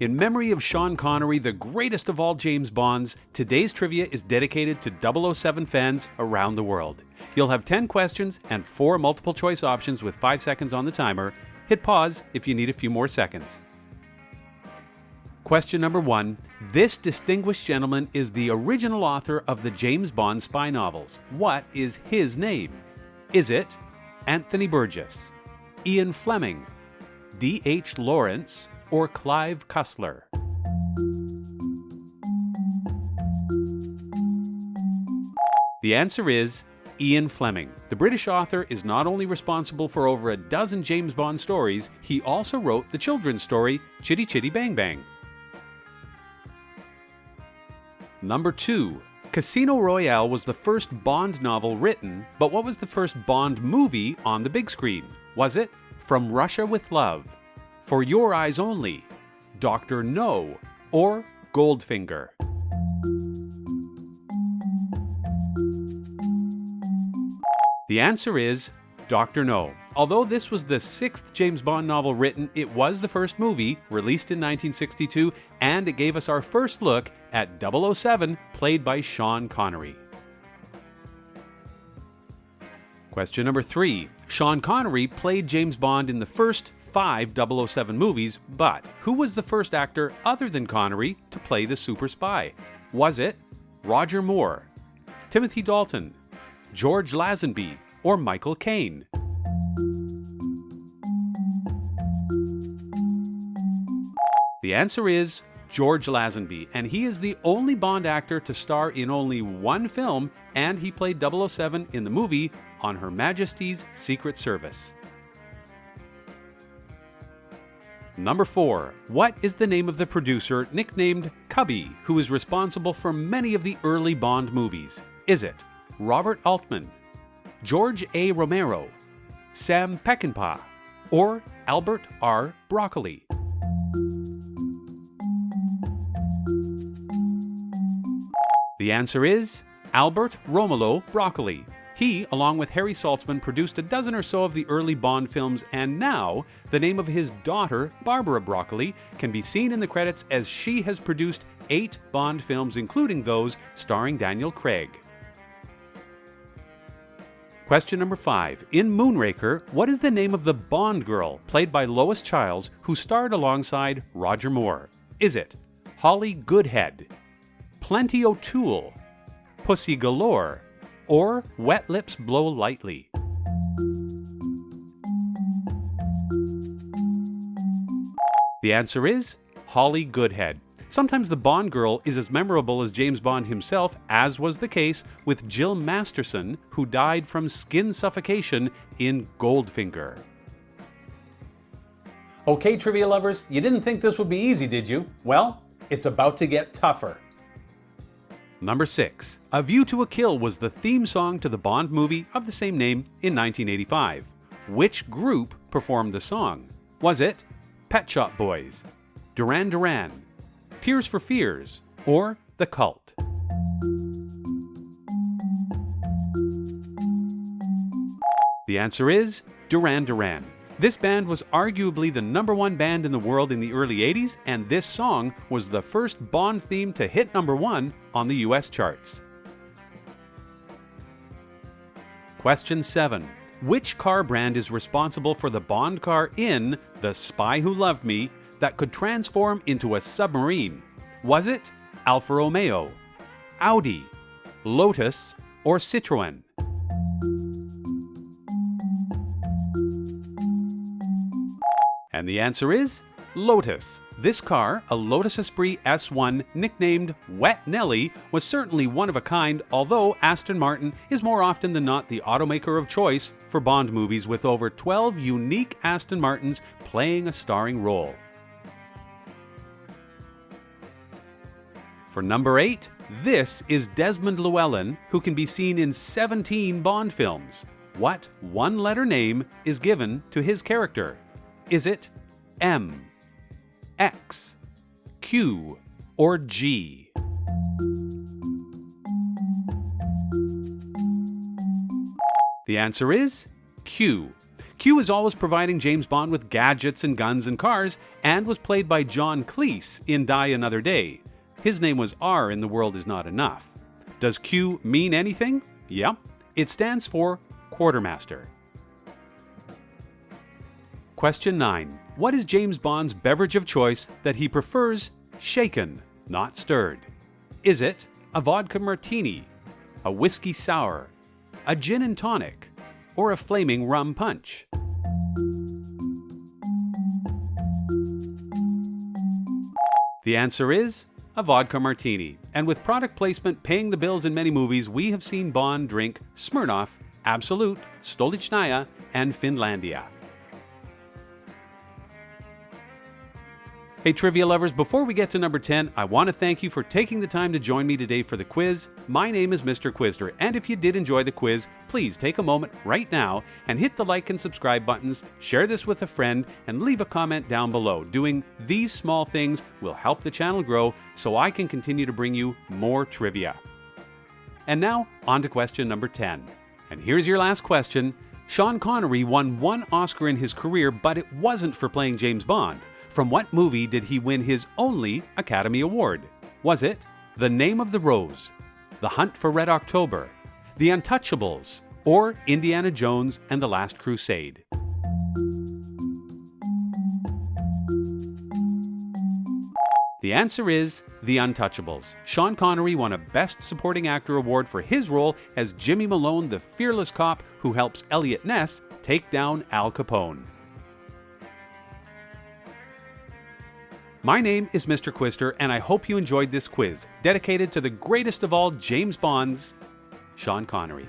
In memory of Sean Connery, the greatest of all James Bonds, today's trivia is dedicated to 007 fans around the world. You'll have 10 questions and 4 multiple choice options with 5 seconds on the timer. Hit pause if you need a few more seconds. Question number 1. This distinguished gentleman is the original author of the James Bond spy novels. What is his name? Is it Anthony Burgess, Ian Fleming, D.H. Lawrence, or Clive Cussler? The answer is Ian Fleming. The British author is not only responsible for over a dozen James Bond stories, he also wrote the children's story Chitty Chitty Bang Bang. Number 2. Casino Royale was the first Bond novel written, but what was the first Bond movie on the big screen? Was it From Russia with Love, For Your Eyes Only, Dr. No, or Goldfinger? The answer is Dr. No. Although this was the 6th James Bond novel written, it was the first movie, released in 1962, and it gave us our first look at 007, played by Sean Connery. Question number 3. Sean Connery played James Bond in the first 5 007 movies, but who was the first actor other than Connery to play the super spy? Was it Roger Moore, Timothy Dalton, George Lazenby, or Michael Caine? The answer is George Lazenby, and he is the only Bond actor to star in only one film, and he played 007 in the movie On Her Majesty's Secret Service. Number 4. What is the name of the producer nicknamed Cubby, who is responsible for many of the early Bond movies? Is it Robert Altman, George A. Romero, Sam Peckinpah, or Albert R. Broccoli? The answer is Albert Romolo Broccoli. He, along with Harry Saltzman, produced a dozen or so of the early Bond films, and now the name of his daughter, Barbara Broccoli, can be seen in the credits as she has produced 8 Bond films, including those starring Daniel Craig. Question number 5. In Moonraker, what is the name of the Bond girl, played by Lois Chiles, who starred alongside Roger Moore? Is it Holly Goodhead, Plenty O'Toole, Pussy Galore, or Wet Lips Blow Lightly? The answer is Holly Goodhead. Sometimes the Bond girl is as memorable as James Bond himself, as was the case with Jill Masterson, who died from skin suffocation in Goldfinger. Okay, trivia lovers, you didn't think this would be easy, did you? Well, it's about to get tougher. Number 6. A View to a Kill was the theme song to the Bond movie of the same name in 1985. Which group performed the song? Was it Pet Shop Boys, Duran Duran, Tears for Fears, or The Cult? The answer is Duran Duran. This band was arguably the #1 band in the world in the early 80s, and this song was the first Bond theme to hit #1 on the US charts. Question 7. Which car brand is responsible for the Bond car in The Spy Who Loved Me that could transform into a submarine? Was it Alfa Romeo, Audi, Lotus, or Citroën? And the answer is Lotus. This car, a Lotus Esprit S1 nicknamed Wet Nelly, was certainly one of a kind, although Aston Martin is more often than not the automaker of choice for Bond movies, with over 12 unique Aston Martins playing a starring role. For number 8, this is Desmond Llewelyn, who can be seen in 17 Bond films. What one-letter name is given to his character? Is it M, X, Q, or G? The answer is Q. Q is always providing James Bond with gadgets and guns and cars, and was played by John Cleese in Die Another Day. His name was R in The World Is Not Enough. Does Q mean anything? Yeah, it stands for Quartermaster. Question 9. What is James Bond's beverage of choice that he prefers shaken, not stirred? Is it a vodka martini, a whiskey sour, a gin and tonic, or a flaming rum punch? The answer is a vodka martini. And with product placement paying the bills in many movies, we have seen Bond drink Smirnoff, Absolut, Stolichnaya, and Finlandia. Hey trivia lovers, before we get to number 10, I want to thank you for taking the time to join me today for the quiz. My name is Mr. Quizster, and if you did enjoy the quiz, please take a moment right now and hit the like and subscribe buttons, share this with a friend, and leave a comment down below. Doing these small things will help the channel grow so I can continue to bring you more trivia. And now, on to question number 10. And here's your last question. Sean Connery won one Oscar in his career, but it wasn't for playing James Bond. From what movie did he win his only Academy Award? Was it The Name of the Rose, The Hunt for Red October, The Untouchables, or Indiana Jones and the Last Crusade? The answer is The Untouchables. Sean Connery won a Best Supporting Actor award for his role as Jimmy Malone, the fearless cop who helps Elliot Ness take down Al Capone. My name is Mr. Quizster, and I hope you enjoyed this quiz, dedicated to the greatest of all James Bonds, Sean Connery.